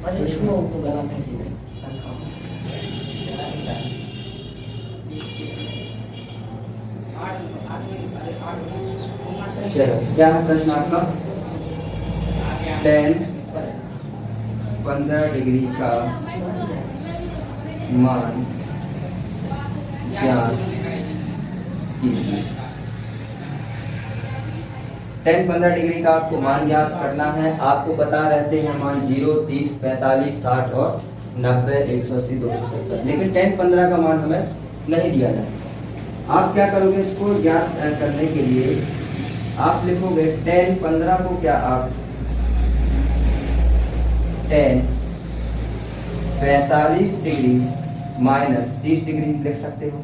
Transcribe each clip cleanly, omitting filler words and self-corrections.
अरे छुओ को गला में दे दे। चलो क्या है प्रश्न आपका? 15 डिग्री का मान ज्ञात कीजिए। 15 डिग्री का आपको मान ज्ञात करना है। आपको पता रहते हैं मान 0, 30, 45, 60 और 90, 180, 270, लेकिन 15 का मान हमें नहीं दिया जाए। आप क्या करोगे? इसको ज्ञात करने के लिए आप लिखोगे 15 को क्या आप 45 डिग्री माइनस 30 डिग्री लिख सकते हो।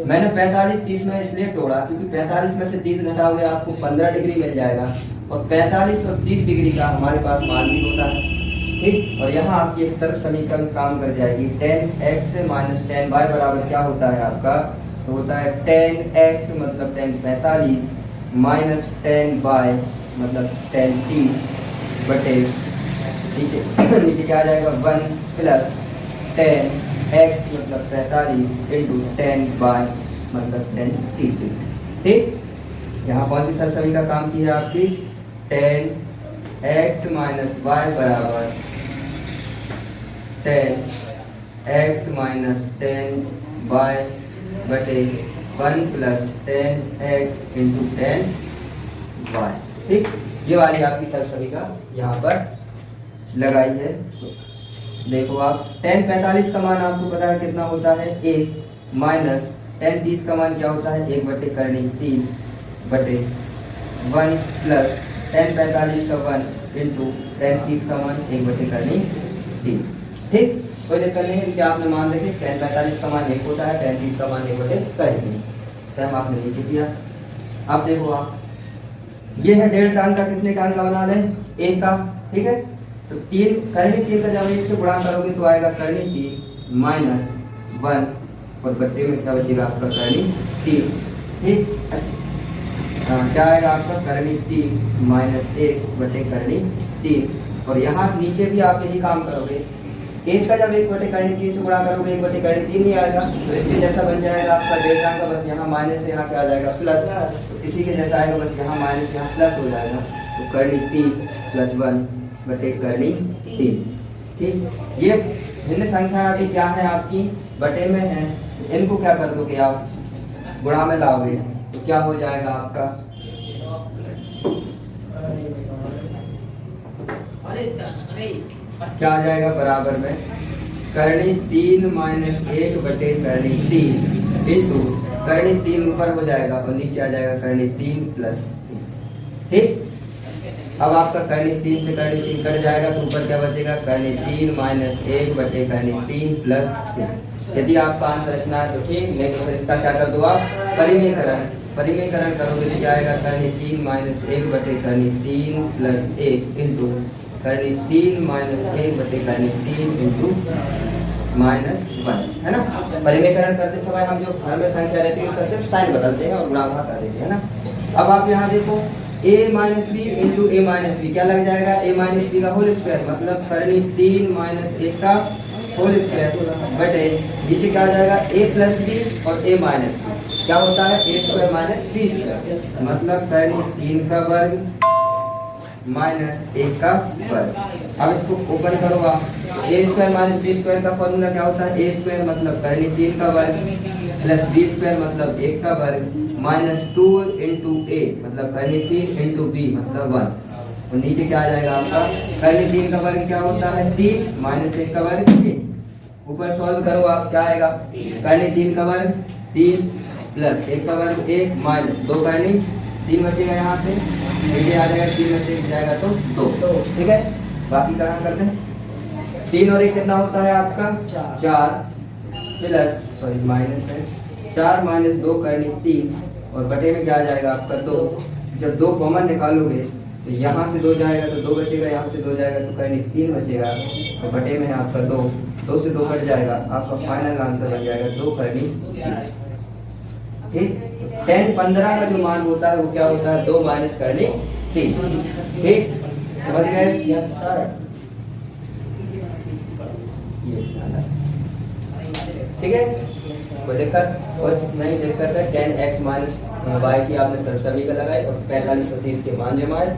मैंने 45 30 में इसलिए तोड़ा क्योंकि 45 में से 30 घटाओगे आपको 15 डिग्री मिल जाएगा, और 45 और 30 डिग्री का हमारे पास मान भी होता है, ठीक। और यहाँ आपकी एक सरल समीकरण काम कर जाएगी। 10x माइनस 10y बराबर क्या होता है आपका? तो होता है 10x मतलब 10 45 माइनस 10y मतलब 10 30 बटे नीचे क्या आ जाएगा 1 प्लस 10x मतलब 45 इंटू 10y मतलब 10 30 डिग्री, ठीक। यहाँ कौन सी सरसमी का काम की है आपकी? 10x माइनस y बराबर 10x माइनस 10y बटे 1 प्लस 10x इंटू 10y, ठीक। ये वाली आपकी सरसमी का यहाँ पर लगाई है। देखो आप 10 45 का मान आपको पता है कितना होता है? 1 माइनस 10 30 का मान क्या होता है? 1 बटे करनी 3 बटे 1 प्लस 10 45 का 1 इंटू 10 30 का मान 1 बटे करनी 3, ठीक। कोई दिक्कत नहीं है कि आपने मान देखे 10 45 का मान 1 होता है, 10 30 का मान 1 बटे करनी। सेम आपने नीचे किया। अब देखो आप ये है 1.5 टांग का, कितने टांग का बना लें? 1 का, ठीक है। तो 3 करनी 3 का जब 1 से गुणा करोगे तो आएगा करनी 3 माइनस 1 और बटे में क्या बचेगा आपका? करनी 3, ठीक। अच्छा क्या आएगा आपका? करनी 3 माइनस 1 बटे करनी 3, और यहाँ नीचे भी आप यही काम करोगे। 1 का जब 1 बटे करनी 3 से गुणा करोगे 1 बटे करनी 3 ही आएगा, तो इसके जैसा बन जाएगा आपका 1.5 टांग का, बस यहाँ माइनस से यहाँ क्या आ जाएगा? प्लस। इसी के जैसा आएगा, बस यहाँ माइनस यहाँ प्लस हो जाएगा, तो करनी 3 प्लस 1 बटे करनी 3, ठीक। ये भिन्न संख्या अभी क्या है आपकी? बटे में है। इनको क्या कर दोगे आप? गुणा में लाओगे तो क्या हो जाएगा आपका? क्या आ जाएगा? बराबर में करनी 3 माइनस 1 बटे करनी 3 इंटू करनी 3 ऊपर हो जाएगा और नीचे आ जाएगा करनी 3 प्लस 3, ठीक। अब आपका करनी 3 से करनी 3 कट जाएगा तो ऊपर क्या बचेगा? करनी 3 माइनस 1 बटे करनी 3 प्लस 3। यदि आपका आंसर इतना है तो ठीक, नहीं तो फिर इसका क्या कर दो आप? परिमेयकरण करोगे तो क्या आएगा? करनी 3 माइनस 1 बटे करनी 3 प्लस 1 इंटू करनी 3 माइनस 1 बटे करनी 3 इंटू माइनस 1, है ना। परिमेयकरण करते समय हम जो घर में संख्या रहती है उसका सिर्फ साइन बदलते हैं और गुणा भाग कर देते हैं ना। अब आप यहाँ देखो a minus B into A minus B क्या लग जाएगा? a माइनस बी का होल स्क्वायर मतलब करनी 3 माइनस 1 का होल स्क्वायर बटे नीचे क्या आ जाएगा? a प्लस बी और a माइनस बी क्या होता है? a square minus B square मतलब करनी 3 का वर्ग माइनस 1 का वर्ग। अब इसको ओपन करो आप, a square minus B square का फॉर्मूला क्या होता है? a स्क्वायर मतलब करनी 3 का वर्ग प्लस बी स्क्वायर मतलब 1 का वर्ग माइनस 2 इंटू ए मतलब करनी 3 इंटू बी मतलब 1, और नीचे क्या आ जाएगा आपका? करनी 3 का वर्ग क्या होता है? 3 माइनस 1 का वर्ग 1। ऊपर सॉल्व करो आप, क्या आएगा? करनी 3 का वर्ग 3 प्लस 1 का वर्ग 1 माइनस 2 करनी 3 बचेगा, यहाँ से नीचे आ जाएगा 3 में से जाएगा तो 2, ठीक है। बाकी का काम करते हैं। 3 और 1 कितना होता है आपका? 4 प्लस सॉरी माइनस है 4 माइनस 2 करनी 3 और बटे में क्या आ जाएगा आपका? 2। जब 2 कॉमन निकालोगे तो यहाँ से 2 जाएगा तो 2 बचेगा, यहाँ से 2 जाएगा तो करनी 3 बचेगा और बटे में है आपका 2 से 2 कट जाएगा, आपका फाइनल आंसर बन जाएगा 2 करनी 3, ठीक। 10 15 का जो मान होता है वो क्या होता है? 2 माइनस करनी 3, ठीक। समझ गए? Yes sir. ठीक है, कोई दिक्कत कुछ नहीं दिक्कत है। 10x माइनस वाई की आपने सभी का लगाई और 45 और 30 के मान जमाए।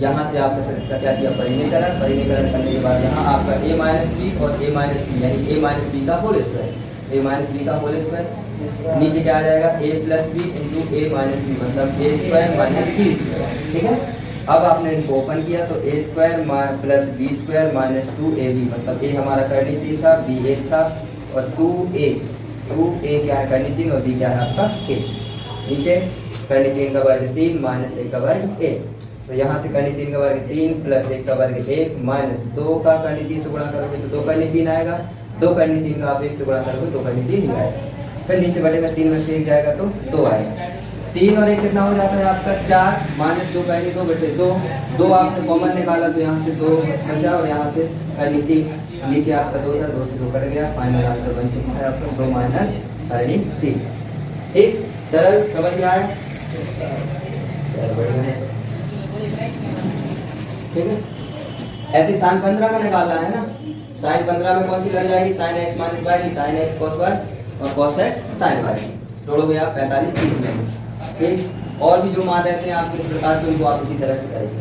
यहाँ से आपने फिर इसका क्या किया, परिणीकरण। परिणीकरण करने के बाद यहाँ आपका a माइनस बी और a माइनस बी यानी a माइनस बी का whole square, a minus B का होल स्क्वायर। नीचे क्या आ जाएगा, a plus B into a minus B मतलब a square minus B square. ठीक है, अब आपने इनको ओपन किया तो a square plus B square minus 2ab मतलब a हमारा करनी 3 था, b 1 था और 2a क्या है करनी 3 और b क्या है आपका a। नीचे करनी 3 का वर्ग 3 माइनस 1 का वर्ग 1, तो यहाँ से करनी 3 का वर्ग 3 प्लस 1 का वर्ग 1 माइनस 2 का करनी 3 से गुणा करोगे तो 2 करनी 3 आएगा, 2 करनी 3 का आप 1 से गुणा करोगे 2 करनी 3 ही आएगा। फिर नीचे बढ़ेगा 3 में से 1 जाएगा तो 2 आएगा। 3 और 1 कितना हो जाता है आपका 4 माइनस 2 करनी 2 बटे 2, 2 आपने कॉमन निकाला तो यहाँ से 2 बचा और यहाँ से करनी 3, नीचे आपका 2 था, 2 से 2 कट गया, फाइनल आंसर बन चुका है आपका 2 माइनस करनी 3। ठीक, सरल समझ में आया? ठीक है, ऐसे साइन 15 का निकालना है ना, साइन 15 में कौन सी लग जाएगी, साइन एक्स माइनस वाई की, साइन एक्स कॉस वाई और कॉस एक्स साइन वाई, जोड़ोगे आप 45 30 में। ठीक, और भी जो मान रहते हैं आपके इस प्रकार से उनको आप इसी तरह से करेंगे।